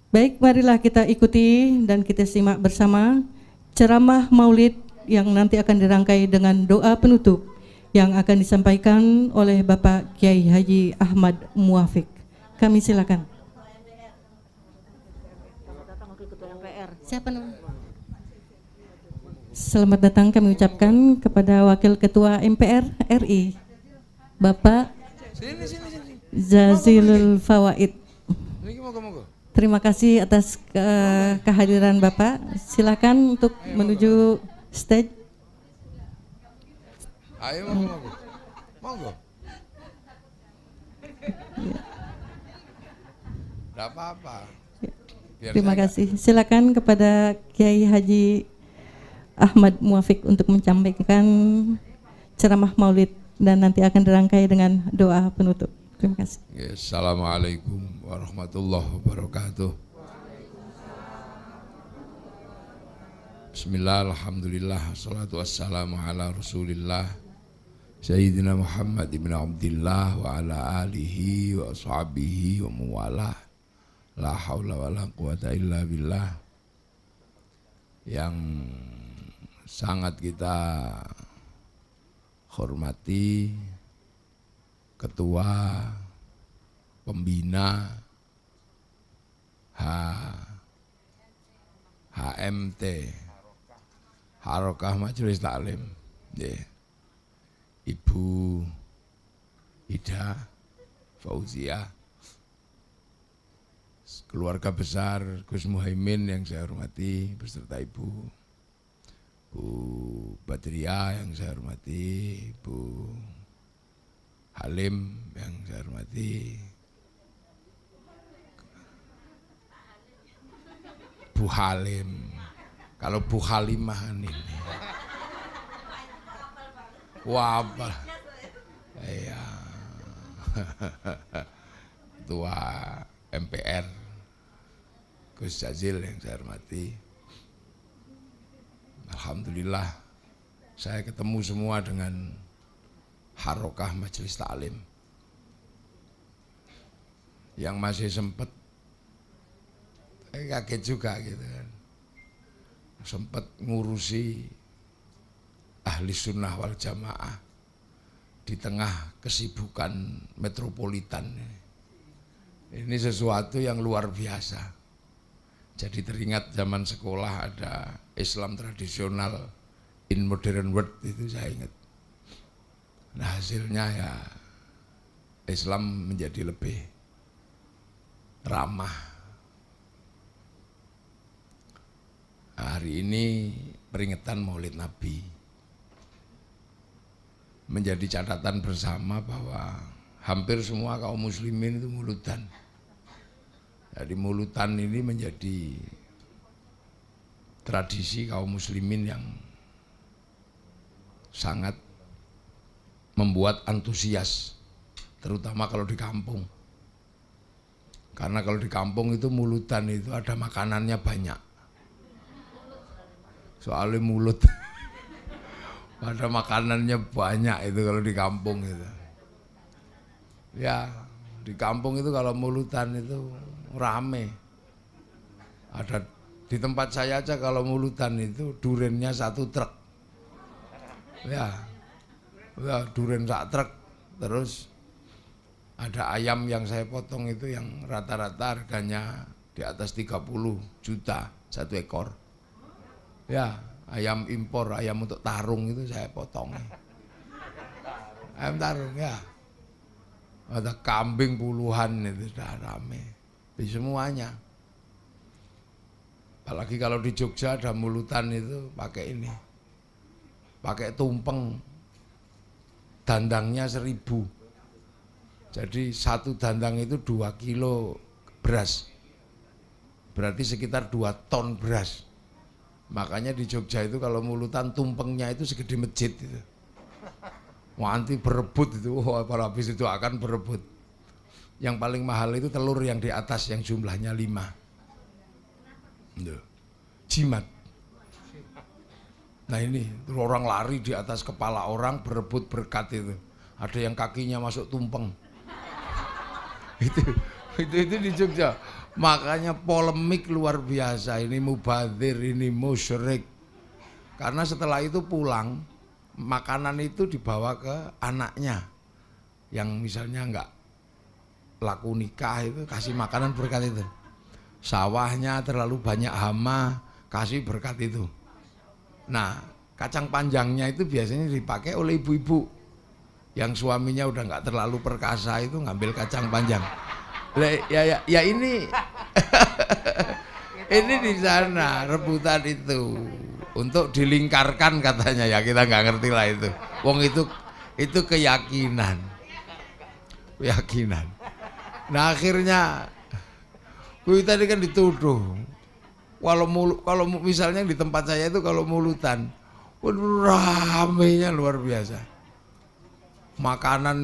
Baik, marilah kita ikuti dan kita simak bersama ceramah Maulid yang nanti akan dirangkai dengan doa penutup yang akan disampaikan oleh Bapak Kiai Haji Ahmad Muwafiq. Kami silakan. Siapa namanya? Selamat datang kami ucapkan kepada Wakil Ketua MPR RI, Bapak Jazilul Fawaid. Terima kasih atas kehadiran Bapak. Silakan untuk menuju stage. Ayo monggo. Tidak apa-apa. Terima kasih. Silakan kepada Kiai Haji Ahmad Muwafiq untuk menyampaikan ceramah Maulid dan nanti akan dirangkai dengan doa penutup. Terima kasih. Assalamualaikum warahmatullahi wabarakatuh. Bismillah, alhamdulillah, wassalatu wassalamu ala rasulillah Sayyidina Muhammad ibn Abdillah wa ala alihi wa ashabihi wa muwalah. La hawla wa la quwata illa billah. Yang sangat kita hormati Ketua Pembina HMT Harokah Majelis Taklim, Ibu Ida Fauzia, keluarga besar Gus Muhaimin yang saya hormati beserta Ibu Badria yang saya hormati, Bu Halim yang saya hormati, Bu Halim, kalau Bu Halimah ini, wah apa, ya, Ketua MPR Gus Jazil yang saya hormati. Alhamdulillah saya ketemu semua dengan Harokah Majelis Taklim yang masih sempat kaget juga gitu kan, sempat ngurusi ahli sunnah wal jamaah di tengah kesibukan metropolitan. Ini sesuatu yang luar biasa. Jadi teringat zaman sekolah ada Islam tradisional in modern world, itu saya ingat. Nah hasilnya ya Islam menjadi lebih ramah. Hari ini peringatan Maulid Nabi menjadi catatan bersama bahwa hampir semua kaum muslimin itu mulutan. Jadi mulutan ini menjadi tradisi kaum muslimin yang sangat membuat antusias, terutama kalau di kampung. Karena kalau di kampung itu mulutan itu ada makanannya banyak. Soalnya mulut ada makanannya banyak itu kalau di kampung itu. Ya, di kampung itu kalau mulutan itu rame. Ada di tempat saya aja kalau mulutan itu durennya 1 truk. Ya, duren 1 truk. Terus ada ayam yang saya potong itu yang rata-rata harganya di atas 30 juta 1 ekor. Ya, ayam impor, ayam untuk tarung itu saya potong. Ayam tarung ya. Ada kambing puluhan itu sudah rame. Di semuanya. Apalagi kalau di Jogja ada mulutan itu pakai ini. Pakai tumpeng. Dandangnya 1000. Jadi 1 dandang itu 2 kilo beras. Berarti sekitar 2 ton beras. Makanya di Jogja itu kalau mulutan tumpengnya itu segede masjid itu. Nanti berebut itu, para habis itu akan berebut. Yang paling mahal itu telur yang di atas yang jumlahnya 5. Jimat. Nah ini orang lari di atas kepala orang berebut berkat itu. Ada yang kakinya masuk tumpeng. Itu di Jogja. Makanya polemik luar biasa, ini mubadzir, ini musyrik. Karena setelah itu pulang, makanan itu dibawa ke anaknya yang misalnya enggak laku nikah, itu kasih makanan berkat itu. Sawahnya terlalu banyak hama, kasih berkat itu. Nah, kacang panjangnya itu biasanya dipakai oleh ibu-ibu yang suaminya udah enggak terlalu perkasa, itu ngambil kacang panjang. Ya ini ini di sana rebutan itu untuk dilingkarkan katanya, ya kita nggak ngerti lah itu. Wong itu keyakinan. Nah akhirnya gue tadi kan dituduh kalau misalnya di tempat saya itu kalau mulutan, waduh ramenya luar biasa. Makanan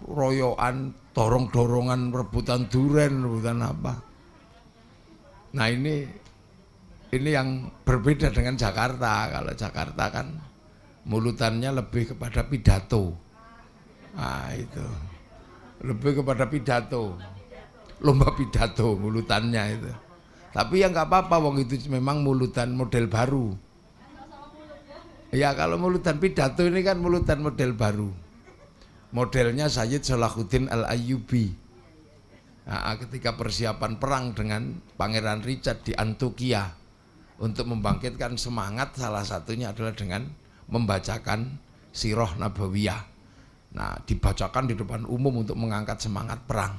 royoan, dorong-dorongan, rebutan duren, rebutan apa. Nah ini yang berbeda dengan Jakarta. Kalau Jakarta kan mulutannya lebih kepada pidato. Nah itu lebih kepada pidato, lomba pidato mulutannya itu. Tapi ya nggak apa-apa, wong itu memang mulutan model baru. Ya kalau mulutan pidato ini kan mulutan model baru. Modelnya Sayyid Salahuddin Al-Ayyubi. Nah, ketika persiapan perang dengan Pangeran Richard di Antokia untuk membangkitkan semangat, salah satunya adalah dengan membacakan Sirah Nabawiyah. Nah, dibacakan di depan umum untuk mengangkat semangat perang,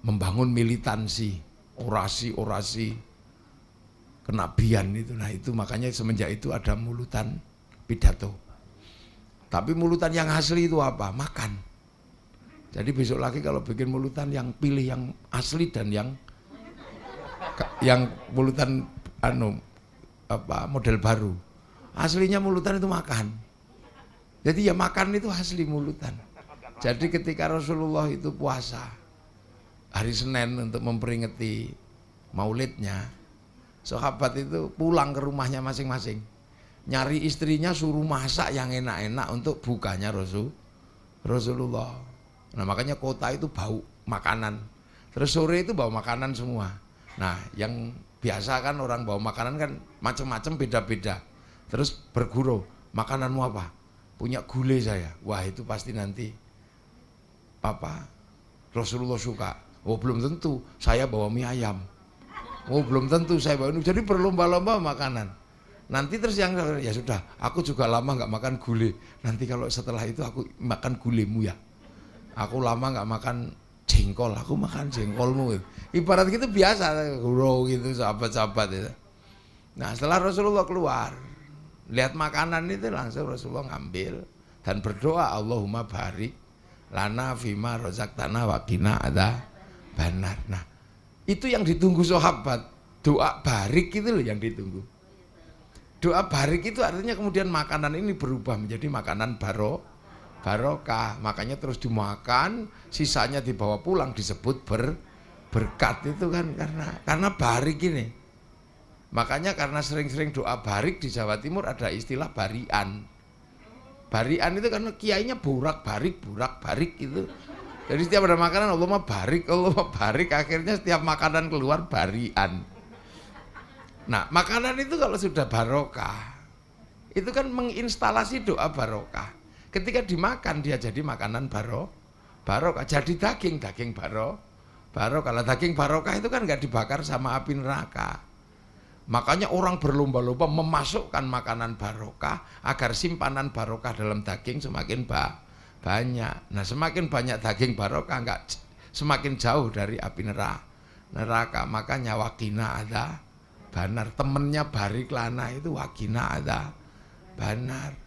membangun militansi, orasi-orasi kenabian itu. Nah, itu makanya semenjak itu ada mulutan pidato. Tapi mulutan yang asli itu apa? Makan. Jadi besok lagi kalau bikin mulutan yang pilih yang asli dan yang mulutan model baru. Aslinya mulutan itu makan. Jadi ya makan itu asli mulutan. Jadi ketika Rasulullah itu puasa hari Senin untuk memperingati maulidnya, sahabat itu pulang ke rumahnya masing-masing. Nyari istrinya, suruh masak yang enak-enak untuk bukanya Rasulullah. Nah makanya kota itu bau makanan. Terus sore itu bawa makanan semua. Nah yang biasa kan orang bawa makanan kan macam-macam, beda-beda. Terus bergurau, makananmu apa? Punya gulai saya. Wah itu pasti nanti Rasulullah suka. Oh belum tentu, saya bawa mie ayam. Oh belum tentu saya bawa ini. Jadi berlomba-lomba makanan. Nanti terus yang ya sudah, aku juga lama nggak makan gulai. Nanti kalau setelah itu aku makan gulemu ya. Aku lama nggak makan jengkol, aku makan jengkolmu. Ibarat gitu biasa, gurau gitu sahabat-sahabat itu. Nah setelah Rasulullah keluar, lihat makanan itu langsung Rasulullah ngambil dan berdoa, Allahumma barik lana fima rozaqtana wa qina adzabannar. Nah itu yang ditunggu sahabat, doa barik itu loh yang ditunggu. Doa barik itu artinya kemudian makanan ini berubah menjadi makanan barokah. Makanya terus dimakan, sisanya dibawa pulang disebut berkat itu kan karena barik ini. Makanya karena sering-sering doa barik di Jawa Timur ada istilah barian. Barian itu karena kiainya burak barik gitu. Jadi setiap ada makanan Allahumma barik, akhirnya setiap makanan keluar barian. Nah makanan itu kalau sudah barokah itu kan menginstalasi doa barokah. Ketika dimakan dia jadi makanan barokah, jadi daging barokah. Kalau daging barokah itu kan nggak dibakar sama api neraka. Makanya orang berlomba-lomba memasukkan makanan barokah agar simpanan barokah dalam daging semakin banyak. Nah semakin banyak daging barokah nggak semakin jauh dari api neraka. Makanya wakina ada banar, temennya barik lana itu wakina ada banar.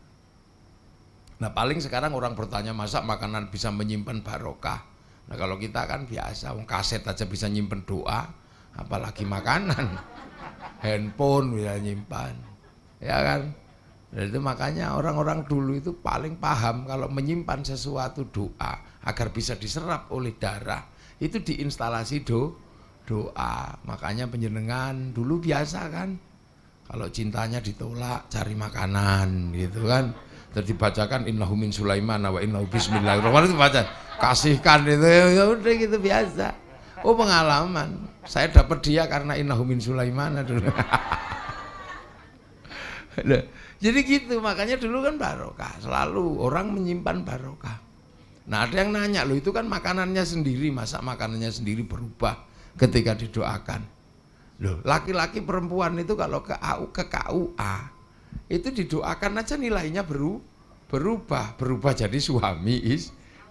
Nah paling sekarang orang bertanya masa makanan bisa menyimpan barokah. Nah kalau kita kan biasa, kaset aja bisa nyimpen doa, apalagi makanan. Handphone bisa nyimpan, ya kan. Dan itu makanya orang-orang dulu itu paling paham kalau menyimpan sesuatu doa agar bisa diserap oleh darah itu diinstalasi doa. Makanya penjenengan dulu biasa kan kalau cintanya ditolak cari makanan gitu kan, terus dibacakan innahu min Sulaiman wa innahu bismillahirrahmanirrahim, itu baca kasihkan itu ya udah gitu biasa. Oh pengalaman. Saya dapat dia karena innahu min Sulaimana dulu. Jadi gitu, makanya dulu kan barokah, selalu orang menyimpan barokah. Nah ada yang nanya, loh itu kan makanannya sendiri, masa makanannya sendiri berubah ketika didoakan? Loh laki-laki perempuan itu kalau ke KUA itu didoakan aja nilainya berubah jadi suami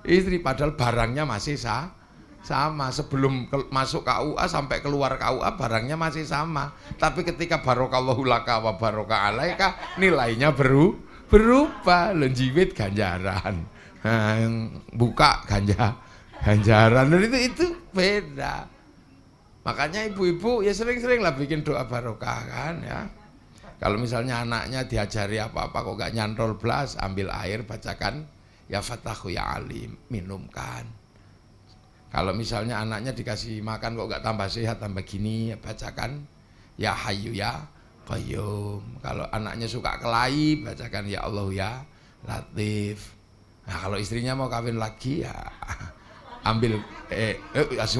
istri, padahal barangnya masih sama. Sebelum masuk KUA sampai keluar KUA barangnya masih sama, tapi ketika barokallahu laka wa barokah alaika nilainya berubah. Lenjiwit ganjaran, yang buka ganjaran, dan itu beda. Makanya ibu-ibu ya sering-sering lah bikin doa barokah kan ya. Kalau misalnya anaknya diajari apa-apa kok gak nyantol blas, ambil air bacakan ya Fatahu ya Alim, minumkan. Kalau misalnya anaknya dikasih makan kok gak tambah sehat, tambah gini, bacakan ya Hayyu ya Qayyum. Kalau anaknya suka kelahi, bacakan ya Allah ya Latif. Nah kalau istrinya mau kawin lagi ya ambil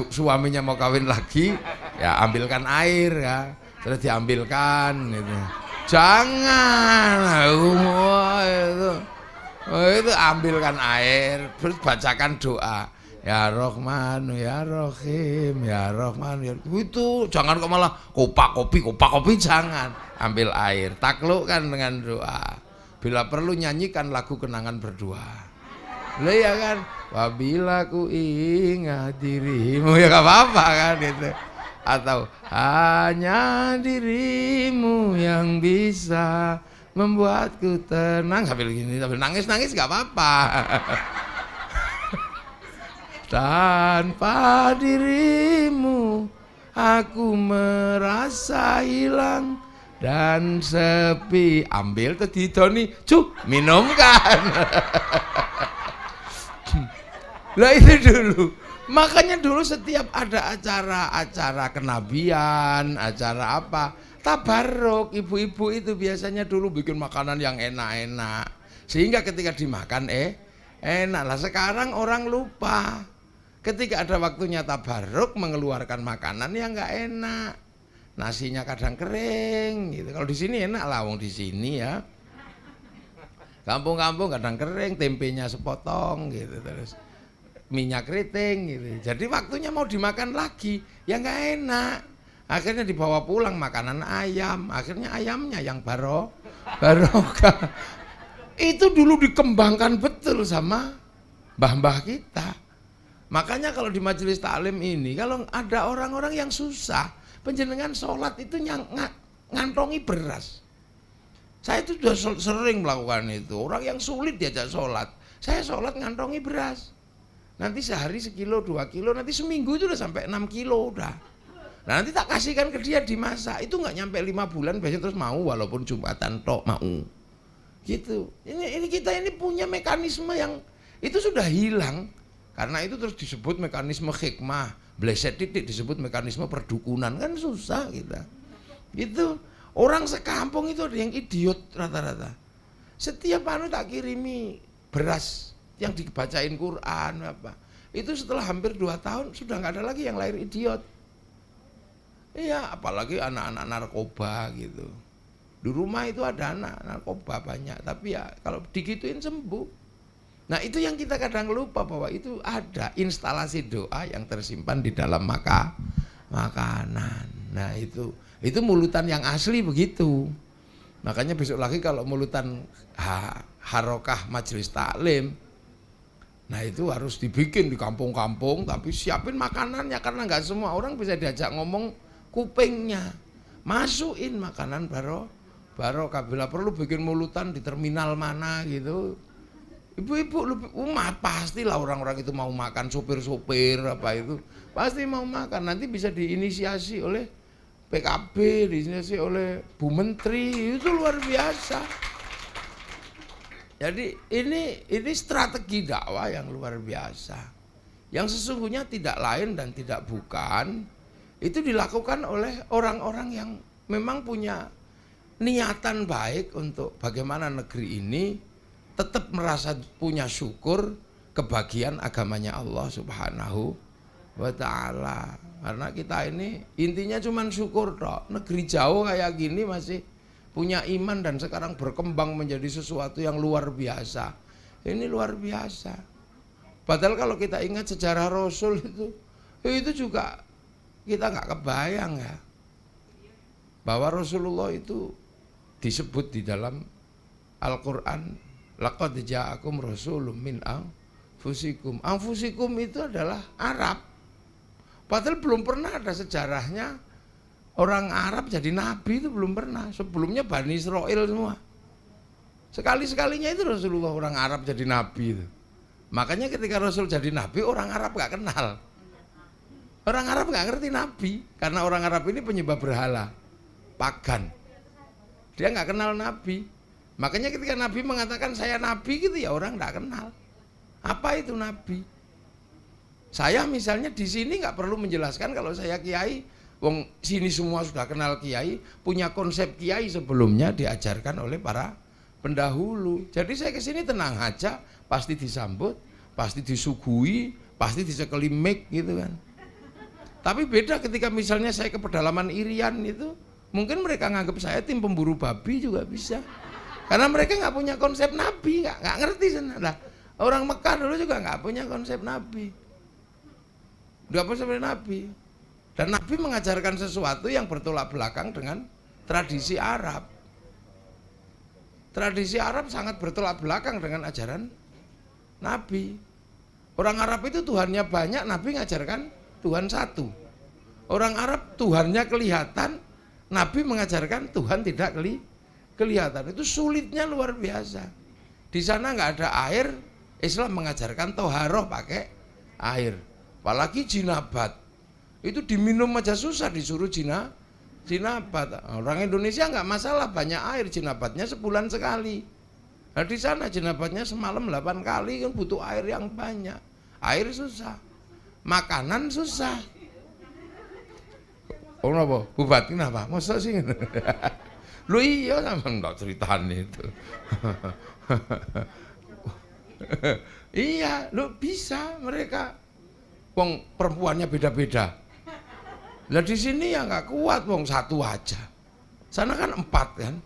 suaminya mau kawin lagi ya ambilkan air ya, terus diambilkan gitu. Jangan itu ambilkan air terus bacakan doa ya Rahman ya Rahim ya Rahman ya, itu jangan kok malah kopak kopi jangan, ambil air taklukkan dengan doa, bila perlu nyanyikan lagu kenangan berdua. Lah ya kan, wabila ku ingat dirimu ya gak apa-apa kan gitu. Atau hanya dirimu yang bisa membuatku tenang, sambil gini sambil nangis gak apa-apa. Tanpa dirimu aku merasa hilang dan sepi. Ambil tuh didoni, minumkan. Lah itu dulu. Makanya dulu setiap ada acara kenabian, acara apa, tabarruk, ibu-ibu itu biasanya dulu bikin makanan yang enak-enak. Sehingga ketika dimakan enak. Lah sekarang orang lupa. Ketika ada waktunya tabarruk mengeluarkan makanan yang enggak enak. Nasinya kadang kering gitu. Kalau di sini enak lah, wong di sini ya. Kampung-kampung kadang kering, tempenya sepotong gitu, terus minyak keriting gitu. Jadi waktunya mau dimakan lagi ya nggak enak. Akhirnya dibawa pulang makanan ayam. Akhirnya ayamnya yang barokah. Itu dulu dikembangkan betul sama mbah-mbah kita. Makanya kalau di majelis taklim ini kalau ada orang-orang yang susah, penjenengan sholat itu ngantongi beras. Saya itu sudah sering melakukan itu. Orang yang sulit diajak sholat, saya sholat ngantongi beras. Nanti sehari 1 kilo, 2 kilo, nanti seminggu itu udah sampai 6 kilo udah. Nah, nanti tak kasihkan ke dia dimasak. Itu nggak nyampe 5 bulan biasanya terus mau, walaupun Jumatan tok mau. Gitu. Ini kita ini punya mekanisme yang itu sudah hilang. Karena itu terus disebut mekanisme hikmah. Bleset titik disebut mekanisme perdukunan, kan susah kita. Gitu. Orang sekampung itu ada yang idiot rata-rata. Setiap tak kirimi beras yang dibacain Quran apa. Itu setelah hampir 2 tahun sudah nggak ada lagi yang lahir idiot. Iya, apalagi anak-anak narkoba gitu. Di rumah itu ada anak narkoba banyak, tapi ya kalau digituin sembuh. Nah itu yang kita kadang lupa bahwa itu ada instalasi doa yang tersimpan di dalam makanan. Nah itu mulutan yang asli begitu. Makanya besok lagi kalau mulutan harokah majelis taklim, nah itu harus dibikin di kampung-kampung, tapi siapin makanannya karena nggak semua orang bisa diajak ngomong kupingnya. Masukin makanan barokah. Bila perlu bikin mulutan di terminal mana gitu. Ibu-ibu pastilah orang-orang itu mau makan, sopir-sopir apa itu pasti mau makan. Nanti bisa diinisiasi oleh PKB, diinisiasi oleh Bu Menteri, itu luar biasa. Jadi ini strategi dakwah yang luar biasa. Yang sesungguhnya tidak lain dan tidak bukan itu dilakukan oleh orang-orang yang memang punya niatan baik untuk bagaimana negeri ini tetap merasa punya syukur kebahagiaan agamanya Allah Subhanahu wa ta'ala. Karena kita ini intinya cuman syukur tok. Negeri jauh kayak gini masih punya iman dan sekarang berkembang menjadi sesuatu yang luar biasa. Ini luar biasa. Padahal kalau kita ingat sejarah Rasul itu juga kita nggak kebayang ya. Bahwa Rasulullah itu disebut di dalam Al-Quran, laqad ja'akum rasulun min anfusikum. Anfusikum itu adalah Arab. Padahal belum pernah ada sejarahnya orang Arab jadi nabi, itu belum pernah. Sebelumnya Bani Israel semua. Sekali-sekalinya itu Rasulullah orang Arab jadi nabi itu. Makanya ketika Rasul jadi nabi, orang Arab gak kenal. Orang Arab gak ngerti nabi, karena orang Arab ini penyembah berhala, pagan. Dia gak kenal nabi. Makanya ketika Nabi mengatakan saya nabi gitu, ya orang gak kenal. Apa itu nabi? Saya misalnya di sini nggak perlu menjelaskan kalau saya kiai, wong sini semua sudah kenal kiai, punya konsep kiai sebelumnya diajarkan oleh para pendahulu. Jadi saya ke sini tenang aja, pasti disambut, pasti disuguhi, pasti dicekeli mic gitu kan. Tapi beda ketika misalnya saya ke pedalaman Irian itu, mungkin mereka nganggap saya tim pemburu babi juga bisa. Karena mereka nggak punya konsep nabi, nggak ngerti sana. Nah, orang Mekah dulu juga nggak punya konsep nabi. Udah apa seperti Nabi. Dan Nabi mengajarkan sesuatu yang bertolak belakang dengan tradisi Arab. Tradisi Arab sangat bertolak belakang dengan ajaran Nabi. Orang Arab itu Tuhannya banyak, Nabi mengajarkan Tuhan satu. Orang Arab Tuhannya kelihatan, Nabi mengajarkan Tuhan tidak kelihatan. Itu sulitnya luar biasa. Di sana nggak ada air, Islam mengajarkan toharoh pakai air. Apalagi jinabat, itu diminum aja susah, disuruh jinabat. Orang Indonesia nggak masalah, banyak air, jinabatnya sebulan sekali. Nah di sana jinabatnya semalam 8 kali, kan butuh air yang banyak. Air susah, makanan susah. Oh apa? Bupati kenapa? Masa sih? Lu iya sama enggak ceritaan itu. Iya, lu bisa mereka. Wong perempuannya beda-beda. Lah di sini ya nggak kuat, wong satu aja. Sana kan 4 kan,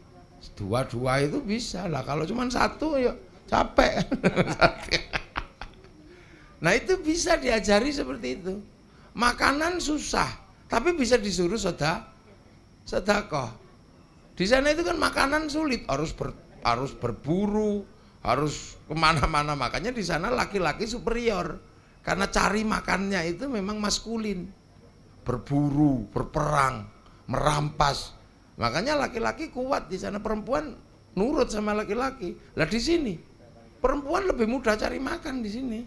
2 itu bisa lah. Kalau cuma 1 ya capek. Nah itu bisa diajari seperti itu. Makanan susah, tapi bisa disuruh sedekah. Di sana itu kan makanan sulit, harus berburu, harus kemana-mana. Makanya di sana laki-laki superior. Karena cari makannya itu memang maskulin, berburu, berperang, merampas. Makanya laki-laki kuat di sana, perempuan nurut sama laki-laki. Lah di sini perempuan lebih mudah cari makan di sini,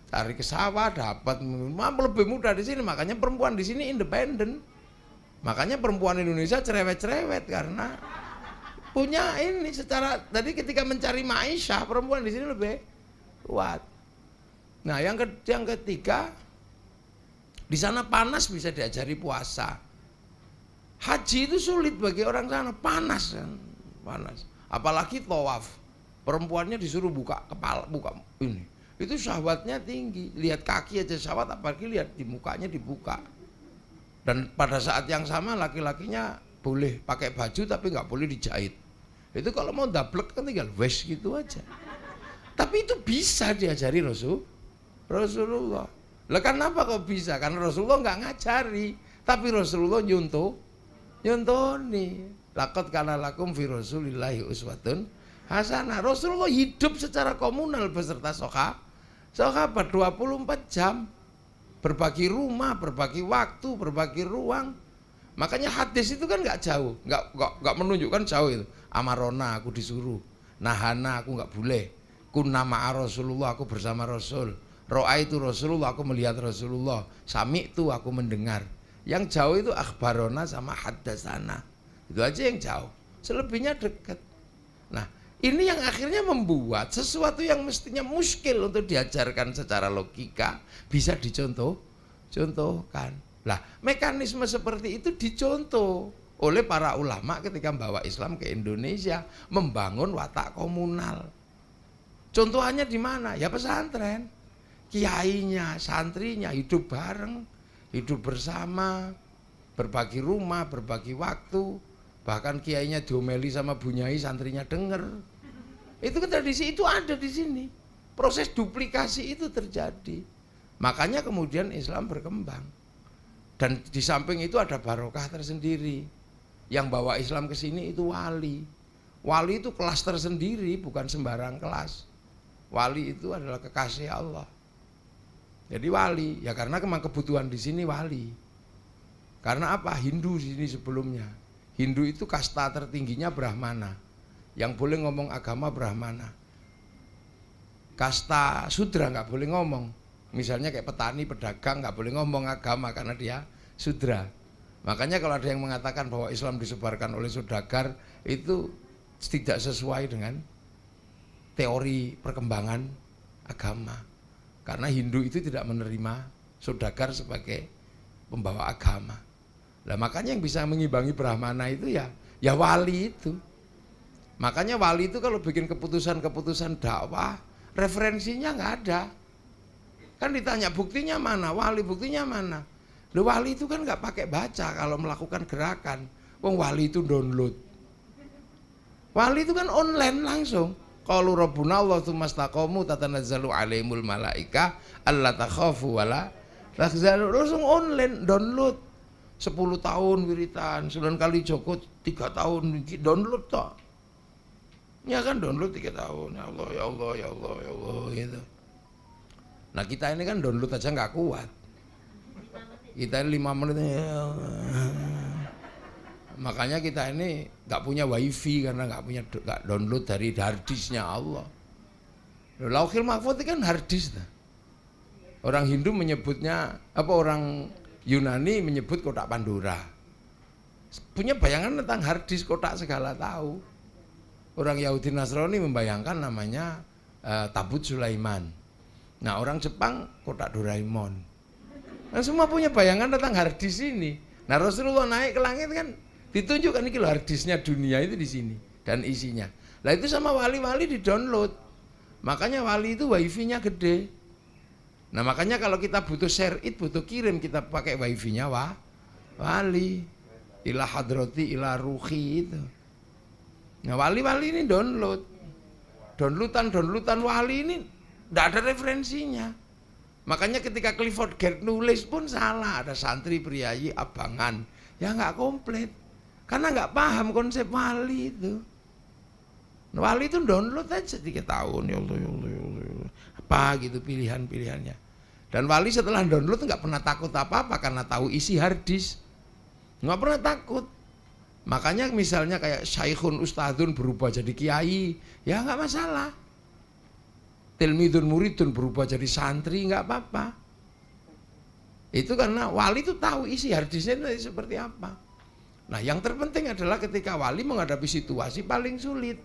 cari ke sawah dapat, lebih mudah di sini. Makanya perempuan di sini independen. Makanya perempuan Indonesia cerewet-cerewet karena punya ini secara tadi ketika mencari maisha, perempuan di sini lebih kuat. Nah, yang ketiga, di sana panas bisa diajari puasa. Haji itu sulit bagi orang sana, panas kan, panas. Apalagi tawaf, perempuannya disuruh buka kepala, buka ini. Itu syahwatnya tinggi, lihat kaki aja syahwat, apalagi lihat di mukanya dibuka. Dan pada saat yang sama laki-lakinya boleh pakai baju tapi nggak boleh dijahit. Itu kalau mau dablek kan tinggal wes gitu aja. Tapi itu bisa diajari Rasulullah. Lah kenapa kok bisa? Karena Rasulullah nggak ngajari, tapi Rasulullah nyontoni. Laqad kana lakum fi Rasulillahi uswatun hasanah. Rasulullah hidup secara komunal beserta sahabat 24 jam. Berbagi rumah, berbagi waktu, berbagi ruang. Makanya hadis itu kan nggak jauh, nggak menunjukkan jauh itu. Amarona aku disuruh, nahana aku nggak boleh. Kunna ma'a Rasulullah aku bersama Rasul. Ro'a itu Rasulullah, aku melihat Rasulullah. Sami itu aku mendengar. Yang jauh itu akhbarona sama haddasana. Itu aja yang jauh. Selebihnya dekat. Nah, ini yang akhirnya membuat sesuatu yang mestinya muskil untuk diajarkan secara logika bisa dicontohkan. Lah, mekanisme seperti itu dicontoh oleh para ulama ketika membawa Islam ke Indonesia, membangun watak komunal. Contohannya di mana? Ya pesantren. kiainya, santrinya hidup bareng, hidup bersama, berbagi rumah, berbagi waktu. Bahkan kiainya diomeli sama bunyai, santrinya denger. Itu kan tradisi itu ada di sini. Proses duplikasi itu terjadi. Makanya kemudian Islam berkembang. Dan di samping itu ada barokah tersendiri. Yang bawa Islam ke sini itu wali. Wali itu kelas tersendiri, bukan sembarang kelas. Wali itu adalah kekasih Allah. Jadi wali, ya karena memang kebutuhan di sini wali. Karena apa? Hindu di sini sebelumnya. Hindu itu kasta tertingginya Brahmana. Yang boleh ngomong agama Brahmana. Kasta Sudra nggak boleh ngomong. Misalnya kayak petani, pedagang nggak boleh ngomong agama karena dia Sudra. Makanya kalau ada yang mengatakan bahwa Islam disebarkan oleh saudagar itu tidak sesuai dengan teori perkembangan agama. Karena Hindu itu tidak menerima saudagar sebagai pembawa agama. Nah, makanya yang bisa mengimbangi Brahmana itu ya wali itu. Makanya wali itu kalau bikin keputusan-keputusan dakwah, referensinya nggak ada. Kan ditanya buktinya mana, wali buktinya mana. Loh, wali itu kan nggak pakai baca kalau melakukan gerakan. Wong wali itu download. Wali itu kan online langsung. Qalu rabbuna Allah tsumastaqamu tatanazzalu alaihimul malaika alla takhafu wala tahzanu. Langsung online download. 10 tahun wiritan, 9 kali Joko 3 tahun download toh. Ya kan download 3 tahun. Ya Allah, ya Allah, ya Allah, ya Allah gitu. Nah, kita ini kan download aja nggak kuat. Kita ini 5 menit ya. Makanya kita ini nggak punya wifi karena nggak download dari harddisknya Allah. Lauhil Mahfuz itu kan harddisk. Orang Hindu menyebutnya orang Yunani menyebut kotak Pandora. Punya bayangan tentang harddisk, kotak segala tahu. Orang Yahudi Nasrani membayangkan namanya tabut Sulaiman. Nah, orang Jepang kotak Doraemon. Nah, semua punya bayangan tentang harddisk ini. Nah, Rasulullah naik ke langit kan ditunjukkan ini harddisknya dunia itu di sini dan isinya. Nah, itu sama wali-wali di-download. Makanya wali itu wifi-nya gede. Nah, makanya kalau kita butuh share it, butuh kirim, kita pakai wifi-nya wali. Ila hadrati, ila ruhi itu. Nah, wali-wali ini download. Downloadan wali ini tidak ada referensinya. Makanya ketika Clifford Geertz nulis pun salah. Ada santri priayi abangan. Ya nggak komplit. Karena nggak paham konsep wali itu. Nah, wali itu download aja 3 tahun. Ya Allah, ya Allah, ya Allah, ya Allah. Apa gitu pilihan-pilihannya. Dan wali setelah download nggak pernah takut apa-apa karena tahu isi harddisk. Nggak pernah takut. Makanya misalnya kayak Syekhun Ustadzun berubah jadi kiai, ya nggak masalah. Tilmidun muridun berubah jadi santri, nggak apa-apa. Itu karena wali itu tahu isi harddisknya seperti apa. Nah, yang terpenting adalah ketika wali menghadapi situasi paling sulit.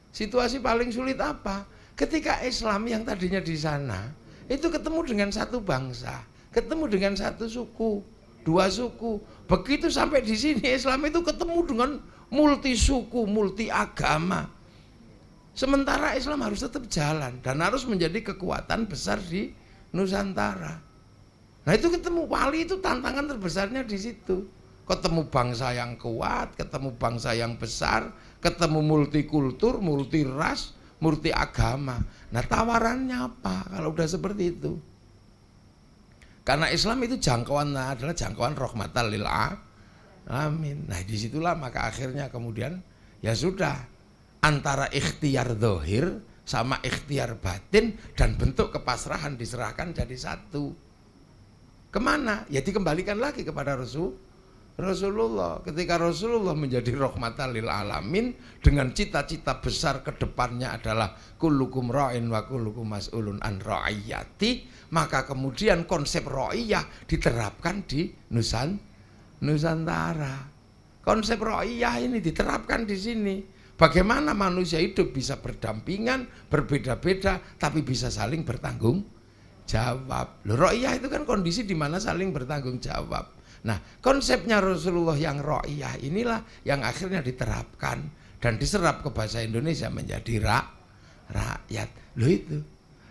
Situasi paling sulit apa? Ketika Islam yang tadinya di sana itu ketemu dengan satu bangsa, ketemu dengan satu suku, 2 suku. Begitu sampai di sini Islam itu ketemu dengan multi suku, multi agama. Sementara Islam harus tetap jalan dan harus menjadi kekuatan besar di Nusantara. Nah, itu ketemu wali itu tantangan terbesarnya di situ. Ketemu bangsa yang kuat, ketemu bangsa yang besar, ketemu multikultur, multi ras, multi agama. Nah, tawarannya apa kalau udah seperti itu? Karena Islam itu jangkauannya adalah jangkauan rahmatan lil alamin. Nah, disitulah maka akhirnya kemudian ya sudah antara ikhtiar zahir sama ikhtiar batin dan bentuk kepasrahan diserahkan jadi satu. Kemana? Ya dikembalikan lagi kepada Rasulullah. Ketika Rasulullah menjadi rahmatan lil alamin dengan cita-cita besar ke depannya adalah kullukum ra'in wa kullukum mas'ulun an ra'iyati, maka kemudian konsep ra'iyah diterapkan di Nusantara. Konsep ra'iyah ini diterapkan di sini. Bagaimana manusia hidup bisa berdampingan, berbeda-beda tapi bisa saling bertanggung jawab. Ra'iyah itu kan kondisi di mana saling bertanggung jawab. Nah, konsepnya Rasulullah yang ra'iyah inilah yang akhirnya diterapkan dan diserap ke bahasa Indonesia menjadi rakyat. Loh itu.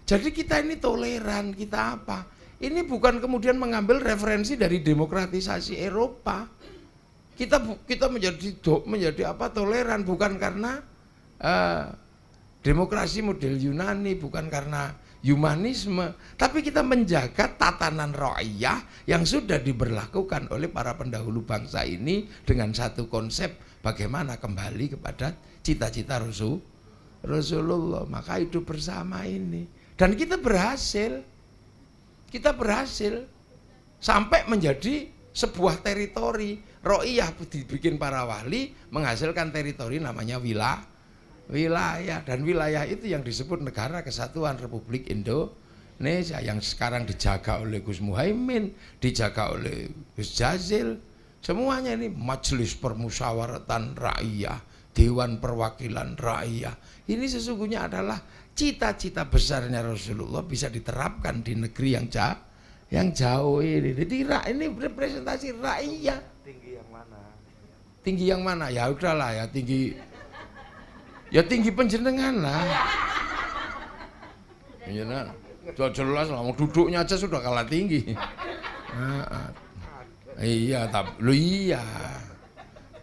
Jadi kita ini toleran, kita apa? Ini bukan kemudian mengambil referensi dari demokratisasi Eropa. Kita menjadi apa? Toleran bukan karena demokrasi model Yunani, bukan karena humanisme, tapi kita menjaga tatanan ra'iyah yang sudah diberlakukan oleh para pendahulu bangsa ini dengan satu konsep bagaimana kembali kepada cita-cita Rasulullah. Maka hidup bersama ini. Dan kita berhasil sampai menjadi sebuah teritori. Ra'iyah dibikin para wali menghasilkan teritori namanya wilayah, dan wilayah itu yang disebut Negara Kesatuan Republik Indonesia yang sekarang dijaga oleh Gus Muhaimin, dijaga oleh Gus Jazil. Semuanya ini Majelis Permusyawaratan Rakyat, Dewan Perwakilan Rakyat. Ini sesungguhnya adalah cita-cita besarnya Rasulullah bisa diterapkan di negeri yang jauh ini. Jadi ini representasi rakyat. Tinggi yang mana? Tinggi yang mana? Ya udahlah ya tinggi. Ya tinggi penjenengan lah. Iya nah, jelas lah, duduknya aja sudah kalah tinggi. Nah, iya, iya.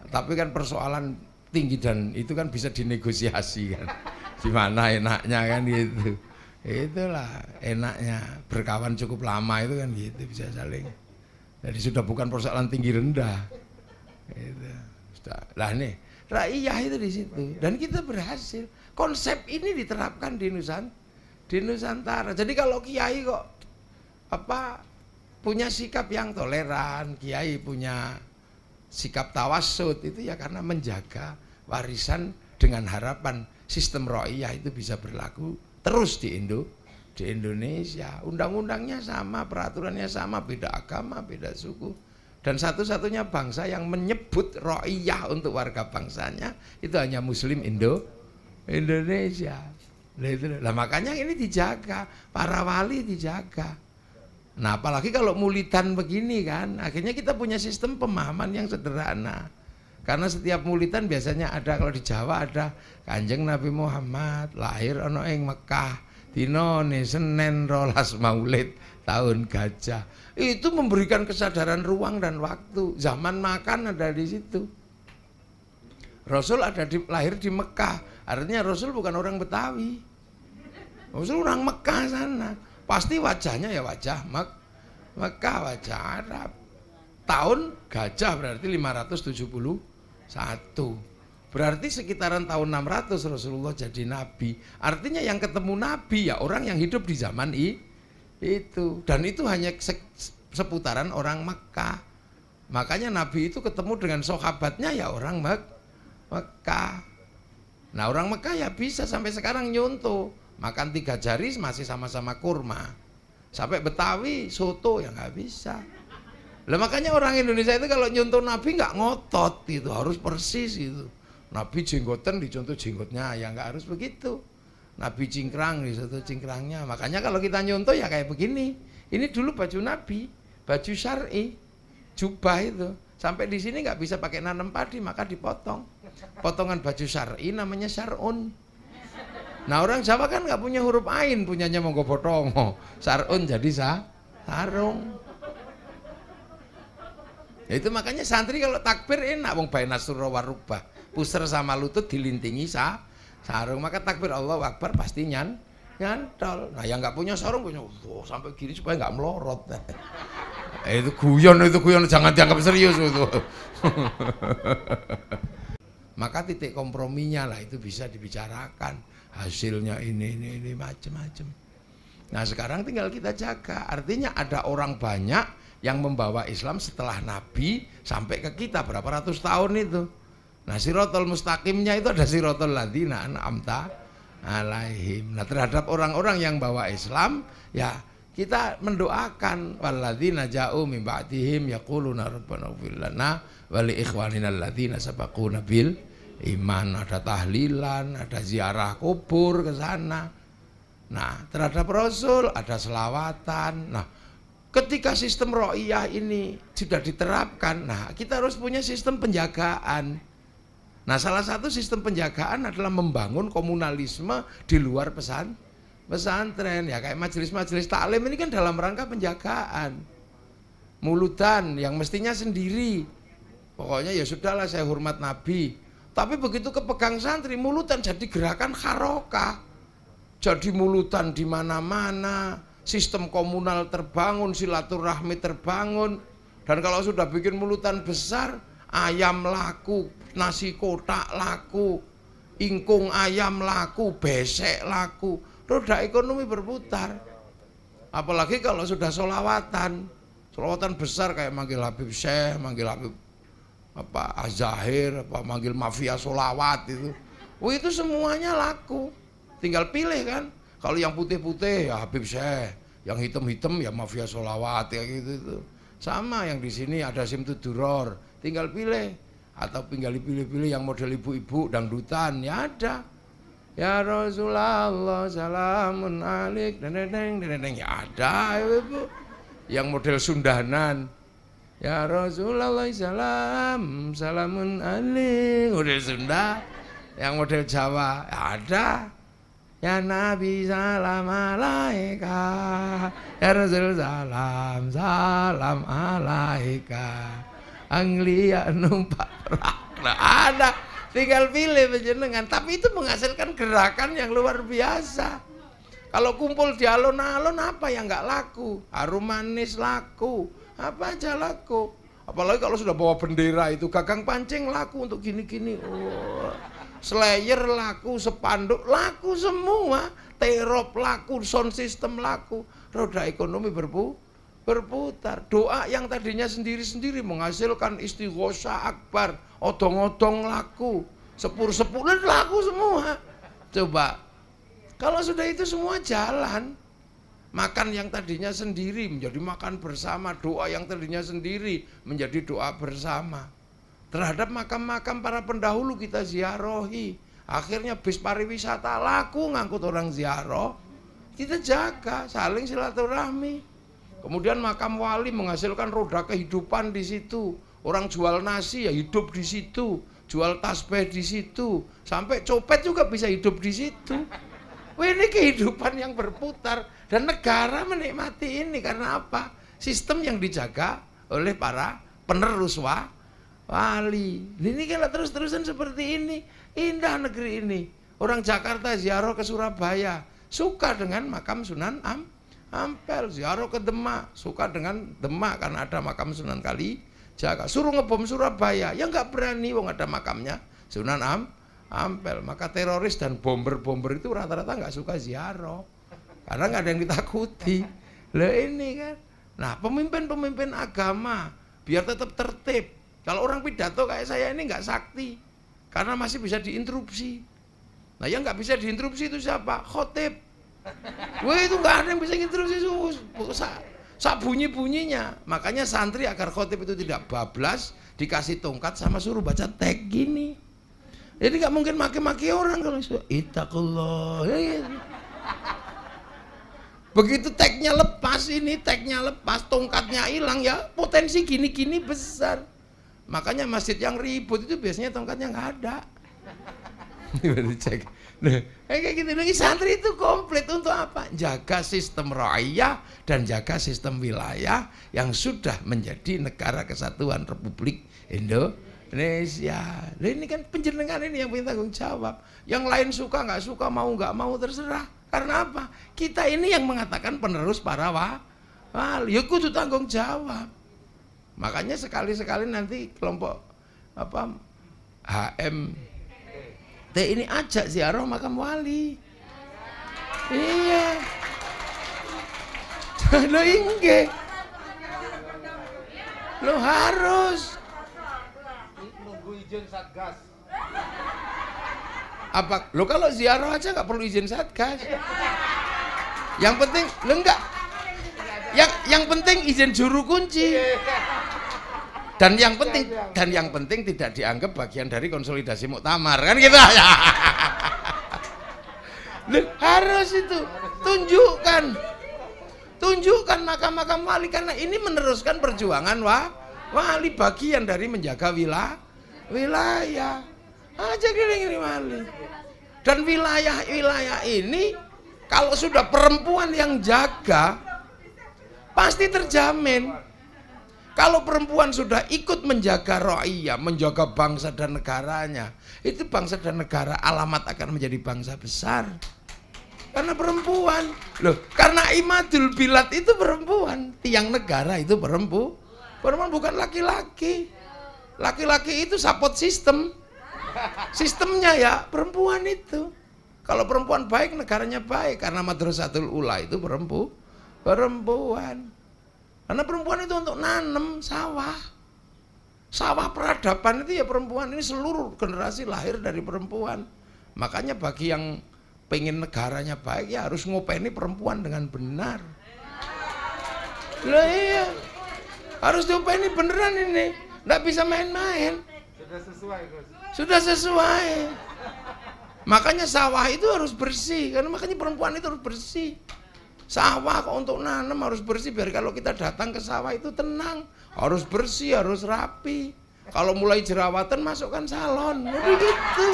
Tapi kan persoalan tinggi dan itu kan bisa dinegosiasi kan. Gimana enaknya kan gitu. Itulah enaknya berkawan cukup lama itu kan gitu, bisa saling. Jadi sudah bukan persoalan tinggi rendah. Gitu. Lah nih, rakyat itu di situ dan kita berhasil. Konsep ini diterapkan di Nusantara. Jadi kalau kiai kok punya sikap yang toleran, kiai punya sikap tawassut, itu ya karena menjaga warisan dengan harapan sistem ro'iyah itu bisa berlaku terus di Indonesia. Undang-undangnya sama, peraturannya sama, beda agama, beda suku. Dan satu-satunya bangsa yang menyebut ro'iyah untuk warga bangsanya itu hanya Muslim Indonesia. Nah makanya ini dijaga, para wali dijaga. Nah apalagi kalau mulitan begini kan, akhirnya kita punya sistem pemahaman yang sederhana. Karena setiap mulitan biasanya ada, kalau di Jawa ada Kanjeng Nabi Muhammad lahir ana ing Mekah dinane Senin 12 Maulid tahun gajah. Itu memberikan kesadaran ruang dan waktu. Zaman makan ada di situ. Rasul lahir di Mekah, artinya Rasul bukan orang Betawi. Rasul orang Mekah sana. Pasti wajahnya ya wajah Mekah, wajah Arab. Tahun gajah berarti 571. Berarti sekitaran tahun 600 Rasulullah jadi nabi. Artinya yang ketemu nabi ya orang yang hidup di zaman itu. Dan itu hanya seputaran orang Mekah. Makanya nabi itu ketemu dengan sahabatnya ya orang Mekah. Nah orang Mekah ya bisa sampai sekarang nyontoh. Makan 3 jari masih sama-sama kurma. Sampai Betawi soto ya nggak bisa. Lah makanya orang Indonesia itu kalau nyontoh Nabi nggak ngotot itu, harus persis itu. Nabi jenggotan dicontoh jenggotnya, ya nggak harus begitu. Nabi cingkrang dicontoh cingkrangnya. Makanya kalau kita nyontoh ya kayak begini. Ini dulu baju Nabi, baju syar'i, jubah itu. Sampai di sini nggak bisa pakai nanam padi, maka dipotong. Potongan baju syar'i namanya syar'un. Nah orang Jawa kan nggak punya huruf ain, punyanya monggo potongo. Syar'un jadi sarung. Ya itu makanya santri kalau takbir enak, wong baina surah warubah, puser sama lutut dilintingi sarung, maka takbir Allahu Akbar pasti nyantol. Nah yang nggak punya sarung punya sampai kiri supaya nggak melorot. Itu guyon jangan dianggap serius itu. Maka titik komprominya lah itu bisa dibicarakan, hasilnya ini macam-macam. Nah sekarang tinggal kita jaga, artinya ada orang banyak yang membawa Islam setelah Nabi sampai ke kita berapa ratus tahun itu. Nah siratal mustaqimnya itu ada siratal ladzina an'amta alaihim. Nah terhadap orang-orang yang bawa Islam ya kita mendoakan walladzina ja'u min ba'dihim yaquluna rabbana ighfir lana wa li ikhwanina alladzina sabaquna bil iman. Ada tahlilan, ada ziarah kubur ke sana. Nah terhadap Rasul ada selawatan. Nah ketika sistem ro'iyah ini sudah diterapkan, nah kita harus punya sistem penjagaan. Nah salah satu sistem penjagaan adalah membangun komunalisme di luar pesantren. Ya kayak majelis-majelis taklim ini kan dalam rangka penjagaan. Mulutan yang mestinya sendiri. Pokoknya ya sudahlah, saya hormat Nabi. Tapi begitu kepegang santri, mulutan jadi gerakan harokah. Jadi mulutan di mana-mana, sistem komunal terbangun, silaturahmi terbangun. Dan kalau sudah bikin mulutan besar, ayam laku, nasi kotak laku, ingkung ayam laku, besek laku, roda ekonomi berputar. Apalagi kalau sudah solawatan besar kayak manggil Habib Syekh, manggil Habib Az-Zahir, manggil mafia solawat itu. Oh itu semuanya laku. Tinggal pilih kan. Kalau yang putih-putih ya Habib Syekh, yang hitam-hitam ya mafia solawat ya gitu itu. Sama yang di sini ada Simtud Duror, tinggal pilih. Atau tinggal pilih-pilih yang model ibu-ibu dangdutan ya ada. Ya Rasulullah salamun alik dendeng ya ada ibu. Yang model sundanan. Ya Rasulullah salamun alik model Sunda. Yang model Jawa ya ada. Ya Nabi salam alaika, ya Rasul salam alaika. Anglia numpak perak, ada. Tinggal pilih penjenengan. Tapi itu menghasilkan gerakan yang luar biasa. Kalau kumpul di alun-alun apa yang nggak laku? Harum manis laku, apa aja laku. Apalagi kalau sudah bawa bendera itu, gagang pancing laku untuk gini-gini. Slayer laku, sepanduk laku semua, terop laku, sound system laku, roda ekonomi berputar. Doa yang tadinya sendiri-sendiri menghasilkan istighosah akbar, odong-odong laku, sepur-sepur laku semua. Coba, kalau sudah itu semua jalan, makan yang tadinya sendiri menjadi makan bersama, doa yang tadinya sendiri menjadi doa bersama. Terhadap makam-makam para pendahulu kita ziarahi. Akhirnya bis pariwisata laku ngangkut orang ziarah. Kita jaga, saling silaturahmi. Kemudian makam wali menghasilkan roda kehidupan di situ. Orang jual nasi ya hidup di situ, jual tasbih di situ, sampai copet juga bisa hidup di situ. Wah, ini kehidupan yang berputar dan negara menikmati ini karena apa? Sistem yang dijaga oleh para penerus wali. Ini kalau terus-terusan seperti ini, indah negeri ini. Orang Jakarta ziarah ke Surabaya, suka dengan makam Sunan Ampel. Ziarah ke Demak, suka dengan Demak karena ada makam Sunan Kalijaga. Suruh ngebom Surabaya, ya nggak berani, wong ada makamnya Sunan Ampel. Maka teroris dan bomber-bomber itu rata-rata nggak suka ziarah, karena nggak ada yang ditakuti. Lah ini kan. Nah, pemimpin-pemimpin agama biar tetap tertib. Kalau orang pidato kayak saya ini nggak sakti, karena masih bisa diinterupsi. Nah, yang nggak bisa diinterupsi itu siapa? Khotib. Wah, itu nggak ada yang bisa diinterupsi, sak bunyi-bunyinya. Makanya santri agar khotib itu tidak bablas, dikasih tongkat sama suruh baca tag gini. Jadi nggak mungkin maki-maki orang kalau itu. Ittaqullah. Begitu tagnya lepas, tongkatnya hilang ya, potensi gini-gini besar. Makanya masjid yang ribut itu biasanya tongkatnya nggak ada. Cek. Nah, kayak gitu lagi santri itu komplit untuk apa? Jaga sistem raya dan jaga sistem wilayah yang sudah menjadi negara kesatuan Republik Indonesia. Nah, ini kan penjenengan ini yang punya tanggung jawab. Yang lain suka nggak suka, mau nggak mau terserah. Karena apa? Kita ini yang mengatakan penerus para wali. Ya kudu tanggung jawab. Makanya sekali-sekali nanti kelompok HMT ini ajak ziarah makam wali. Iya. Lo inge. Lo harus nunggu izin Satgas. Apa? Lo kalau ziarah aja nggak perlu izin Satgas. Yang penting lo enggak. Yang penting izin juru kunci. Dan yang penting tidak dianggap bagian dari konsolidasi muktamar kan gitu ya. Harus itu tunjukkan makam-makam wali karena ini meneruskan perjuangan wali, bagian dari menjaga wilayah. Aja gini wali. Dan wilayah ini Kalau sudah perempuan yang jaga, pasti terjamin. Kalau perempuan sudah ikut menjaga ra'iyah, menjaga bangsa dan negaranya, itu bangsa dan negara alamat akan menjadi bangsa besar. Karena perempuan. Loh, karena imadul bilad itu perempuan, tiang negara itu perempuan. Perempuan bukan laki-laki. Laki-laki itu support system. Sistemnya ya perempuan itu. Kalau perempuan baik, negaranya baik. Karena Madrasatul Ula itu perempuan. Karena perempuan itu untuk nanam sawah. Sawah peradaban itu ya perempuan. Ini seluruh generasi lahir dari perempuan. Makanya bagi yang pengen negaranya baik ya harus ngopeni perempuan dengan benar. Lah iya. Harus diopeni beneran ini. Nggak bisa main-main. Sudah sesuai, Gus. Sudah sesuai. Makanya sawah itu harus bersih. Karena makanya perempuan itu harus bersih. Sawah kok untuk nanam harus bersih biar kalau kita datang ke sawah itu tenang. Harus bersih, harus rapi. Kalau mulai jerawatan masukkan salon. Udah gitu.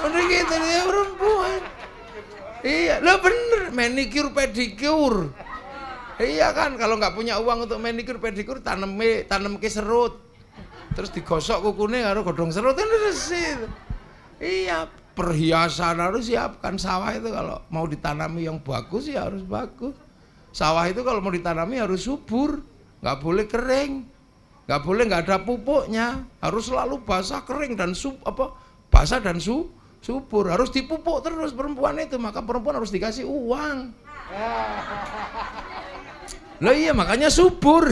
Udah gitu dia perempuan. Iya, lah bener, manicure pedicure. Iya kan, kalau nggak punya uang untuk manicure pedicure tanam ke serut. Terus digosok kukunya karo godong serut kan resik. Iya, perhiasan harus siapkan. Sawah itu kalau mau ditanami yang bagus ya harus bagus. Sawah itu kalau mau ditanami harus subur, nggak boleh kering, nggak boleh nggak ada pupuknya, harus selalu basah kering dan basah dan subur, harus dipupuk terus perempuan itu. Maka perempuan harus dikasih uang. Loh iya makanya subur.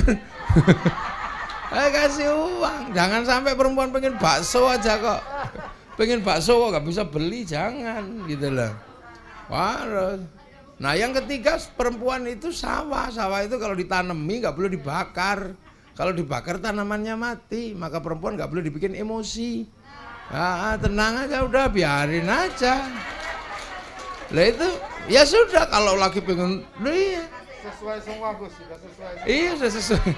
Kasih uang, jangan sampai perempuan pengen bakso aja kok. Pengen bakso kok nggak bisa beli, jangan gitu loh. Wah, nah yang ketiga perempuan itu sawah itu kalau ditanami nggak boleh dibakar. Kalau dibakar tanamannya mati, maka perempuan nggak boleh dibikin emosi. Nah, tenang aja udah biarin aja. Lah itu ya sudah kalau lagi pengen, iya. Sesuai semua, Gus, sudah sesuai. Iya sudah sesuai.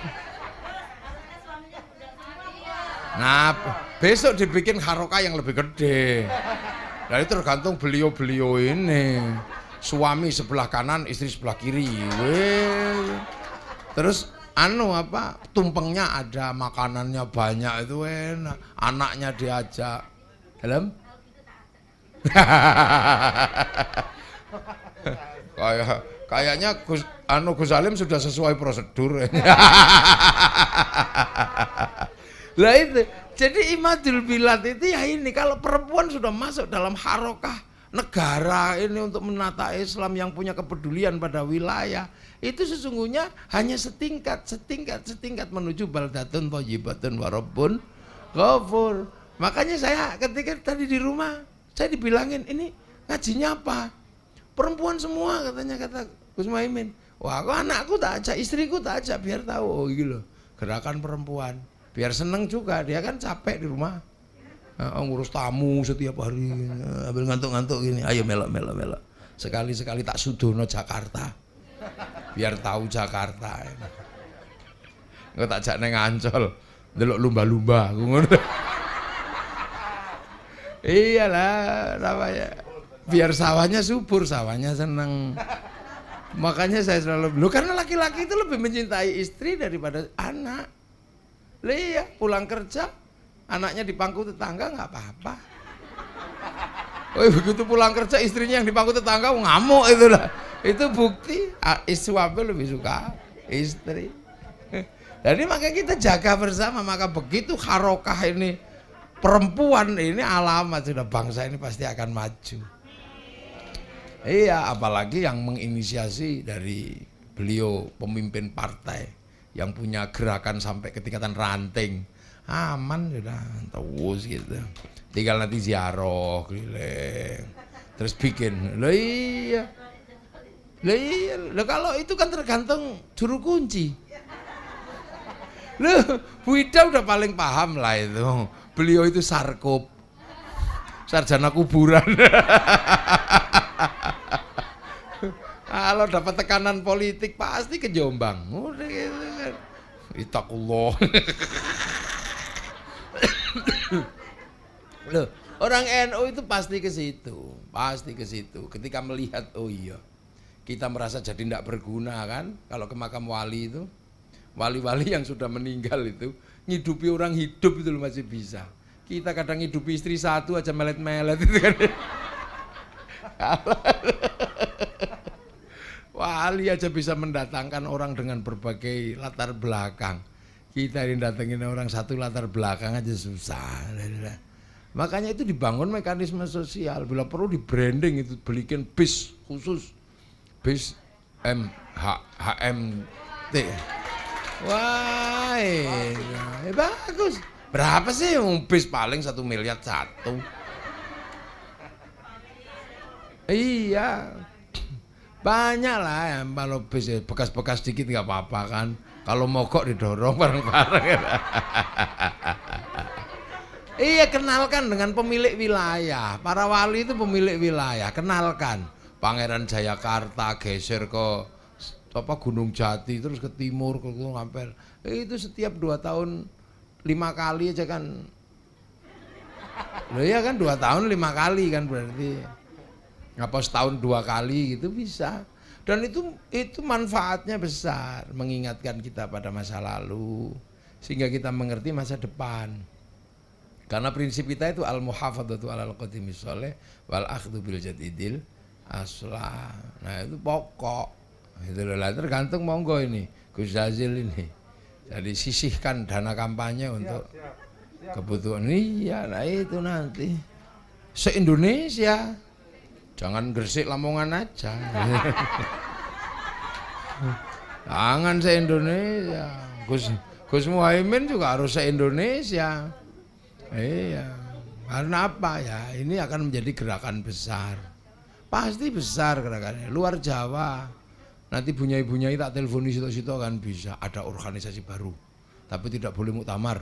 Nah, besok dibikin harokah yang lebih gede. Nah, itu tergantung beliau-beliau ini. Suami sebelah kanan, istri sebelah kiri. Weh. Terus tumpengnya ada, makanannya banyak itu enak. Anaknya diajak. Dalam? Kayaknya Gus Salim sudah sesuai prosedur. Lah itu, jadi imadul bilad itu ya ini, kalau perempuan sudah masuk dalam harokah negara ini untuk menata Islam yang punya kepedulian pada wilayah, itu sesungguhnya hanya setingkat menuju baldatun thayyibatun wa rabbun ghafur. Makanya saya ketika tadi di rumah, saya dibilangin, ini ngajinya apa? Perempuan semua katanya, kata Gus Muhaimin. Wah, kok anakku tak ajak, istriku tak ajak biar tahu, oh gitu loh, gerakan perempuan. Biar seneng juga, dia kan capek di rumah. Ngurus tamu setiap hari, ambil ngantuk-ngantuk gini, ayo melok. Sekali-sekali tak sudono Jakarta. Biar tahu Jakarta. Enggak tak jak neng Ancol, delok lumba-lumba, ngono. Iyalah, namanya. Biar sawahnya subur, sawahnya seneng. Makanya saya selalu, karena laki-laki itu lebih mencintai istri daripada anak. Iya, pulang kerja, anaknya di pangku tetangga nggak apa-apa. Oh, begitu pulang kerja istrinya yang di pangku tetangga ngamuk itu lah. Itu bukti suami lebih suka istri. Jadi makanya kita jaga bersama. Maka begitu harokah ini perempuan ini alamat sudah bangsa ini pasti akan maju. Iya, apalagi yang menginisiasi dari beliau pemimpin partai yang punya gerakan sampai ke tingkatan ranting, aman sudah terus gitu. Tinggal nanti ziarah keliling, terus bikin. Lah iya, kalau itu kan tergantung juru kunci. Loh, Bu Ida udah paling paham lah itu. Beliau itu sarkop, sarjana kuburan. Kalau dapat tekanan politik pasti ke Jombang. Udah gitu kan. Itakullah. Loh, Orang NU itu pasti ke situ, pasti ke situ. Ketika melihat, oh iya, kita merasa jadi tidak berguna kan, kalau ke makam wali itu, wali-wali yang sudah meninggal itu, ngidupi orang hidup itu masih bisa. Kita kadang ngidupi istri satu aja melet-melet itu kan. Wali aja bisa mendatangkan orang dengan berbagai latar belakang. Kita ini datengin orang satu latar belakang aja susah. Makanya itu dibangun mekanisme sosial. Bila perlu di branding itu, belikan bis khusus, bis HMT. Wah, bagus. Berapa sih bis paling 1 miliar satu? Iya, banyak lah ya, kalau bis bekas-bekas dikit nggak apa-apa kan. Kalau mogok didorong bareng-bareng. Iya, kenalkan dengan pemilik wilayah. Para wali itu pemilik wilayah, kenalkan. Pangeran Jayakarta geser ke Gunung Jati, terus ke timur ke Gunung Ampel. Itu setiap 2 tahun 5 kali aja kan. Loh ya kan 2 tahun 5 kali kan berarti. Apa setahun 2 kali gitu bisa. Dan itu manfaatnya besar, mengingatkan kita pada masa lalu sehingga kita mengerti masa depan. Karena prinsip kita itu al-muhafadzatu 'alal qadimis sholih wal akhdhu bil jadidil aslah. Nah, itu pokok. Itu lah, tergantung monggo ini Gus Jazil ini. Jadi sisihkan dana kampanye untuk kebutuhan. Iya, nah itu nanti se-Indonesia. Jangan Gresik Lamongan aja. Jangan se-Indonesia. Gus Muhaimin juga harus se-Indonesia. Iya. Karena apa ya? Ini akan menjadi gerakan besar. Pasti besar gerakannya. Luar Jawa. Nanti bunyai-bunyai tak teleponi situ-situ kan bisa. Ada organisasi baru. Tapi tidak boleh muktamar.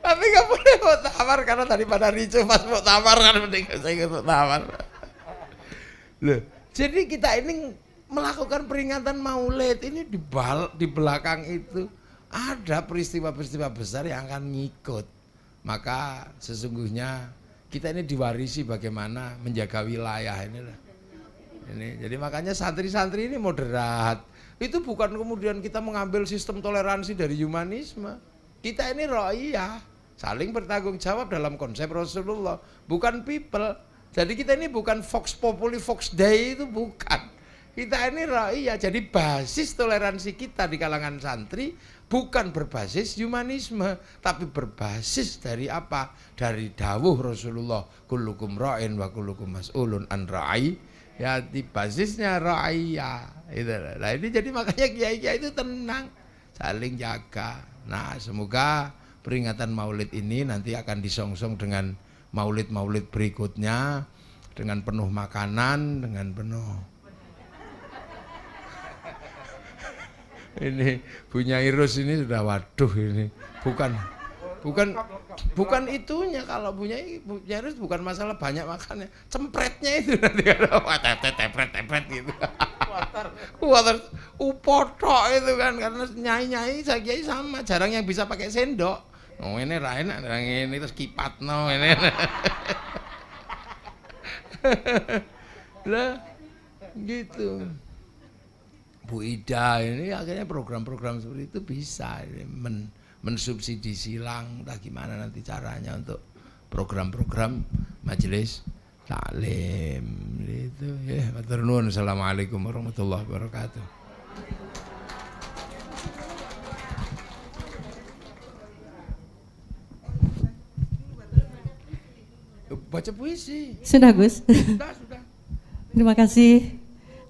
Tapi nggak boleh muktamar karena daripada ricuh pas muktamar kan mending saya ikut muktamar. Loh, jadi kita ini melakukan peringatan Maulid ini di belakang itu ada peristiwa-peristiwa besar yang akan ngikut. Maka sesungguhnya kita ini diwarisi bagaimana menjaga wilayah ini. Jadi makanya santri-santri ini moderat. Itu bukan kemudian kita mengambil sistem toleransi dari humanisme. Kita ini ro'iyah, saling bertanggung jawab dalam konsep Rasulullah, bukan people. Jadi kita ini bukan Vox Populi, Vox Dei, itu bukan. Kita ini ro'iyah, jadi basis toleransi kita di kalangan santri bukan berbasis humanisme, tapi berbasis dari apa? Dari dawuh Rasulullah, kullukum ra'in wa kullukum mas'ulun an ra'i. Ya, di basisnya ra'iyah. Nah, ini jadi makanya kiai-kiai itu tenang, saling jaga. Nah, semoga peringatan Maulid ini nanti akan disongsong dengan maulid-maulid berikutnya, dengan penuh makanan, dengan penuh. Ini Bunyai Rus ini sudah waduh ini. Bukan itunya, kalau Bunyai Rus bukan masalah banyak makannya, cempretnya itu nanti ada tepret gitu. Water upotok itu kan, karena nyai-nyai sakiai sama, jarang yang bisa pakai sendok. Oh ini enak, ini terus kipat no ini. Lah gitu. Bu Ida ini akhirnya program-program seperti itu bisa mensubsidi silang, entah gimana nanti caranya untuk program-program majelis taklim itu ya. Matur nuwun. Assalamualaikum warahmatullahi wabarakatuh. Baca puisi. Sudah, Gus. Sudah. Terima kasih.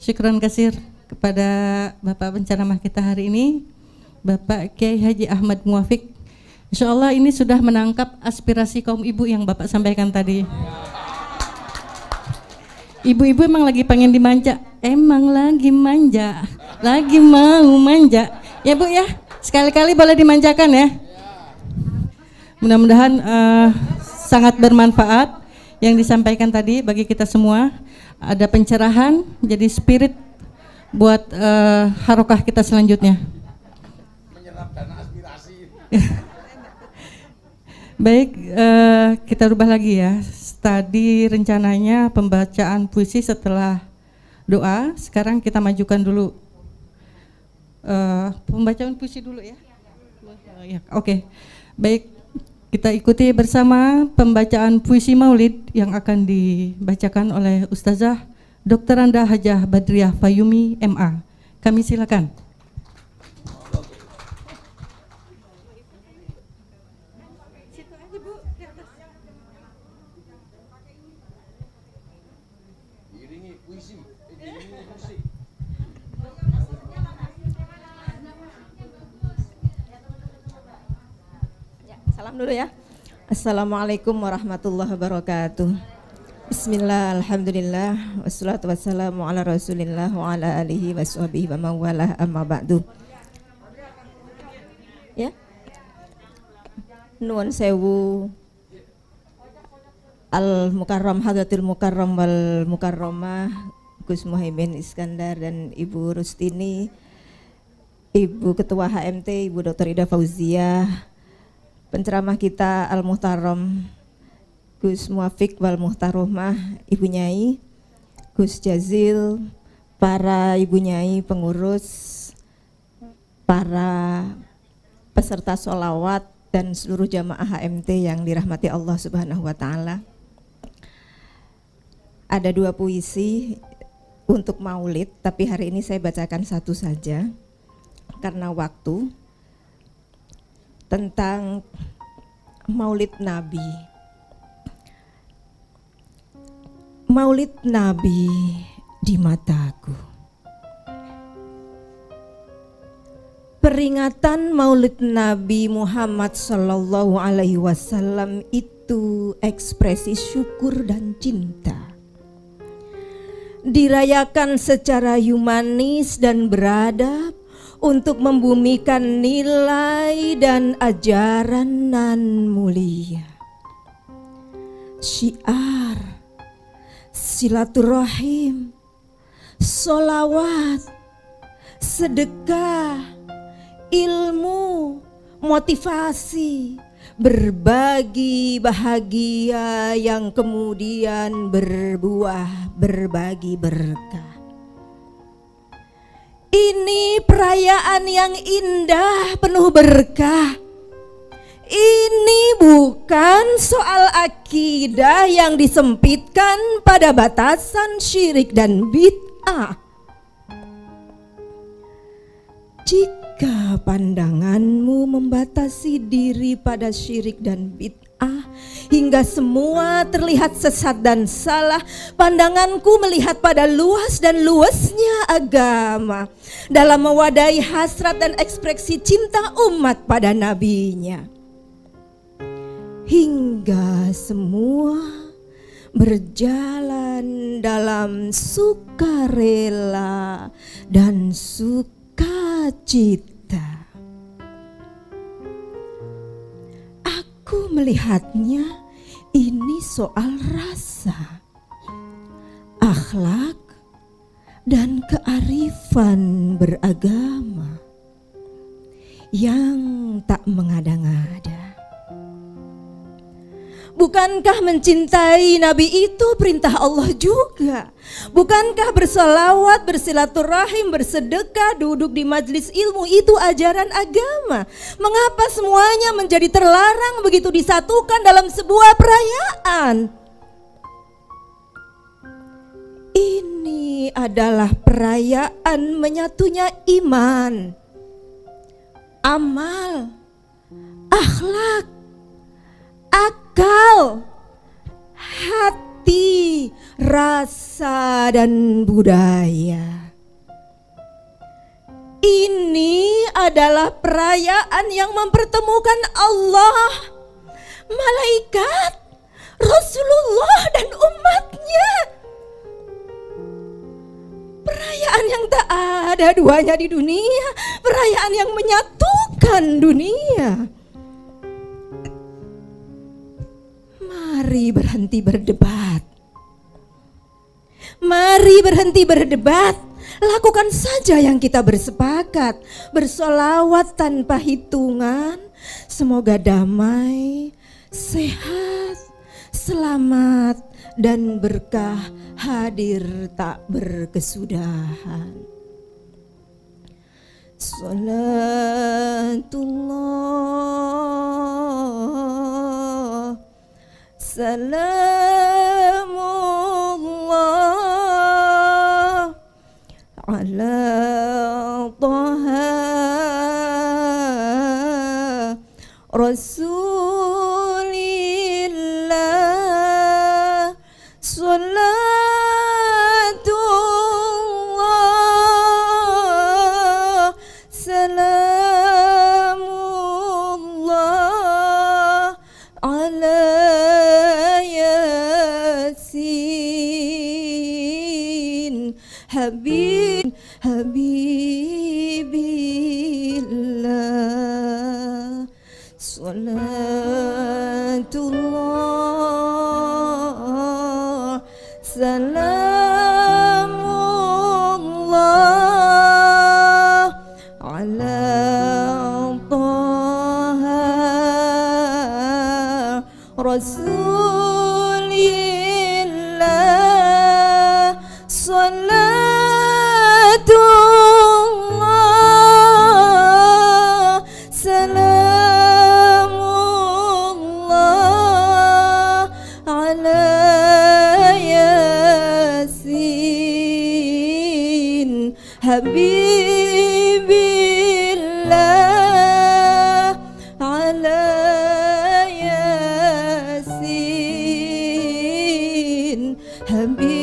Syukran kasir kepada Bapak penceramah kita hari ini, Bapak Kiai Haji Ahmad Muwafiq. Insya Allah ini sudah menangkap aspirasi kaum ibu yang Bapak sampaikan tadi. Ibu-ibu emang lagi pengen dimanja, emang lagi manja, lagi mau manja. Ya Bu ya, sekali-kali boleh dimanjakan ya. Mudah-mudahan sangat bermanfaat yang disampaikan tadi bagi kita semua. Ada pencerahan, jadi spirit buat harokah kita selanjutnya. Menyerap dan aspirasi. Baik, kita rubah lagi ya. Tadi rencananya pembacaan puisi setelah doa. Sekarang kita majukan dulu pembacaan puisi dulu ya. Oke. Baik, kita ikuti bersama pembacaan puisi Maulid yang akan dibacakan oleh Ustazah Dr. Anda Hajah Badriah Fayumi MA. Kami silakan. Salam dulu ya. Assalamualaikum warahmatullahi wabarakatuh. Bismillah, alhamdulillah, wassalatu wassalamu ala rasulillah wa ala alihi wa sahbihi wa mawalah amma ba'du. Ya. Nuwun sewu Al-Mukarram Hadratil Mukarram wal Mukarramah Gus Muhaimin Iskandar dan Ibu Rustini, Ibu Ketua HMT, Ibu Dr. Ida Fauziah, penceramah kita Al-Muhtaram Gus Muafiq wal Muhtaromah, Ibu Nyai, Gus Jazil, para Ibu Nyai pengurus, para peserta sholawat dan seluruh jamaah HMT yang dirahmati Allah Subhanahu wa Ta'ala. Ada 2 puisi untuk Maulid, tapi hari ini saya bacakan satu saja karena waktu, tentang Maulid Nabi. Maulid Nabi di mataku. Peringatan Maulid Nabi Muhammad sallallahu alaihi wasallam itu ekspresi syukur dan cinta. Dirayakan secara humanis dan beradab untuk membumikan nilai dan ajaran nan mulia. Syiar, silaturahim, sholawat, sedekah, ilmu, motivasi, berbagi bahagia yang kemudian berbuah berbagi berkah. Ini perayaan yang indah penuh berkah. Ini bukan soal akidah yang disempitkan pada batasan syirik dan bid'ah. Jika pandanganmu membatasi diri pada syirik dan bid'ah hingga semua terlihat sesat dan salah, pandanganku melihat pada luas dan luasnya agama dalam mewadahi hasrat dan ekspresi cinta umat pada nabinya, hingga semua berjalan dalam sukarela dan sukacita. Aku melihatnya ini soal rasa, akhlak, dan kearifan beragama yang tak mengada-ngada. Bukankah mencintai Nabi itu perintah Allah juga? Bukankah bersolawat, bersilaturahim, bersedekah, duduk di majelis ilmu itu ajaran agama? Mengapa semuanya menjadi terlarang begitu disatukan dalam sebuah perayaan? Ini adalah perayaan menyatunya iman, amal, akhlak, akal, hati, rasa, dan budaya. Ini adalah perayaan yang mempertemukan Allah, malaikat, Rasulullah, dan umatnya. Perayaan yang tak ada duanya di dunia, perayaan yang menyatukan dunia. Mari berhenti berdebat. Mari berhenti berdebat Lakukan saja yang kita bersepakat, bersolawat tanpa hitungan. Semoga damai, sehat, selamat, dan berkah hadir tak berkesudahan. Salatullah, salamullah ala Taha Rasulillah. Salatullah, salamullah ala Yasin Habibillah. Salatullah, salamullah ala Taha Rasulillah. Salatullah, salamullah ala Yasin Habibillah. Ala Yasin Habibillah.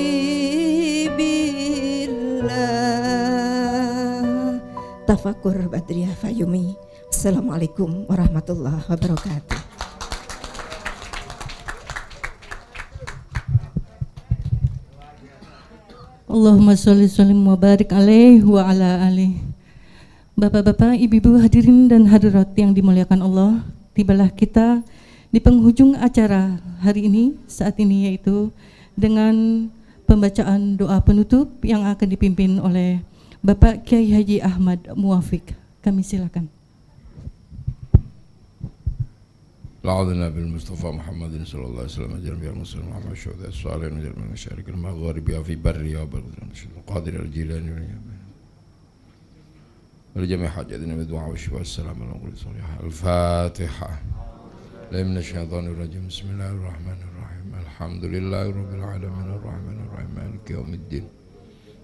Tafakur Badriah Fayumi. Assalamualaikum warahmatullahi wabarakatuh. Allahumma sholli sallim wa barik alaihi wa ala alihi. Bapak-bapak, ibu-ibu hadirin dan hadirat yang dimuliakan Allah, tibalah kita di penghujung acara hari ini, saat ini, yaitu dengan pembacaan doa penutup yang akan dipimpin oleh Bapak Kiai Haji Ahmad Muwafiq. Kami silakan. لعظنا بالمصطفى محمد صلى الله عليه وسلم أجر بها المسلم محمد الشهداء الصالحين وجل من المشارق المغارب في برها وبرها القادر الجيلاني ولجميع حاجاتنا بالدعاء والشفاء والسلام على المغرب الصالحة. الفاتحة. لا من الشيطان الرجيم. بسم الله الرحمن الرحيم. الحمد لله رب العالمين الرحمن الرحيم مالك يوم الدين.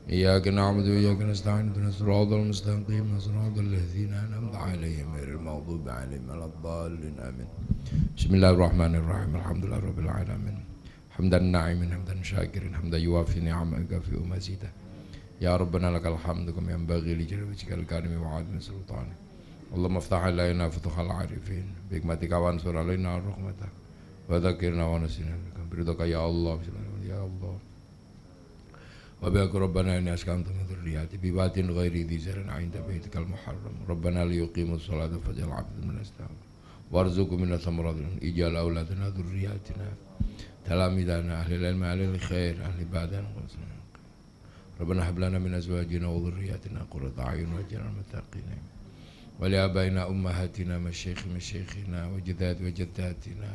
إياك نعبد وإياك نستعين اهدنا الصراط المستقيم صراط الذين أنعمت عليهم غير المغضوب عليهم ولا الضالين آمين. بسم الله الرحمن الرحيم. الحمد لله رب العالمين حمدا ناعما حمدا شاكرا حمدا يوافي نعمك في مزيدا. يا ربنا لك الحمد كما ينبغي لجلال وجهك الكريم وعظيم سلطانك. اللهم افتح علينا فتوح العارفين بحكمتك وانصر علينا رحمتك وذكرنا ونسينا برضاك يا الله يا الله. وبارك ربنا إني أسكنت من ذريتي ببيت غير ذي زرع عند بيتك المحرم ربنا ليقيموا الصلاة فاجعل عبدا من الأسلام وارزقوا من الثمرات اجعل أولادنا ذرياتنا تلاميذنا أهل العلم أهل الخير أهل العبادة. ربنا هب لنا من أزواجنا وذرياتنا قرة أعين واجعلنا متقين. ولآبائنا أمهاتنا مشايخنا وجدات وجداتنا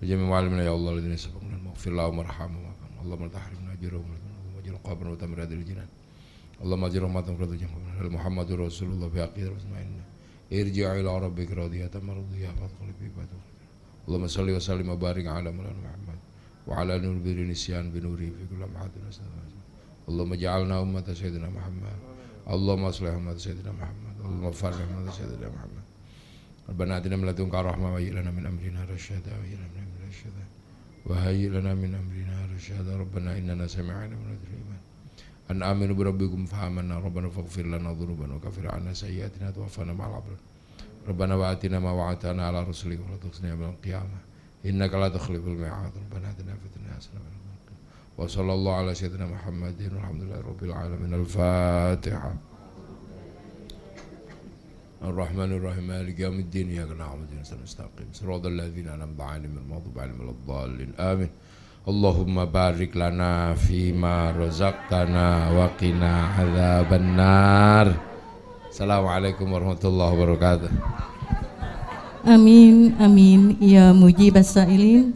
وجميع معلمنا يا الله الذين سبقونا المغفر اللهم ارحمهم اللهم لا تحرمنا أجرهم واجعل قبرنا وتمر هذه الجنان. اللهم اجعل رحمتهم في الجنة. محمد رسول الله في عقيدة واسمعنا ارجع إلى ربك راضية مرضية فادخل في عباده. اللهم صل وسلم وبارك على مولانا محمد وعلى نور بر نسيان بنوره في كل لمحة ونفس. اللهم اجعلنا أمة سيدنا محمد. اللهم اصلح أمة سيدنا محمد. اللهم فرح أمة سيدنا محمد. ربنا آتنا من لدنك رحمة وهيئ لنا من أمرنا رشدا وهيئ لنا من أمرنا رشدا. ربنا إننا سمعنا من الإيمان أن آمنوا بربكم فآمنا. ربنا فاغفر لنا ذنوبنا وكفر عنا سيئاتنا وتوفنا مع الأبرار. ربنا وآتنا ما وعدتنا على رسلك ولا تخزنا يوم القيامة إنك لا تخلف الميعاد. ربنا آتنا في الدنيا حسنة وصلى الله على سيدنا محمد والحمد لله رب العالمين. الفاتحة. الرحمن الرحيم مالك يوم الدين إياك نعبد وإياك نستعين صراط الذين أنعمت عليهم غير المغضوب عليهم ولا الضالين آمين. Allahumma barik lana fima razaqtana wa qina adzabannar. Assalamualaikum warahmatullahi wabarakatuh. Amin, amin, ya mujibas sa'ilin.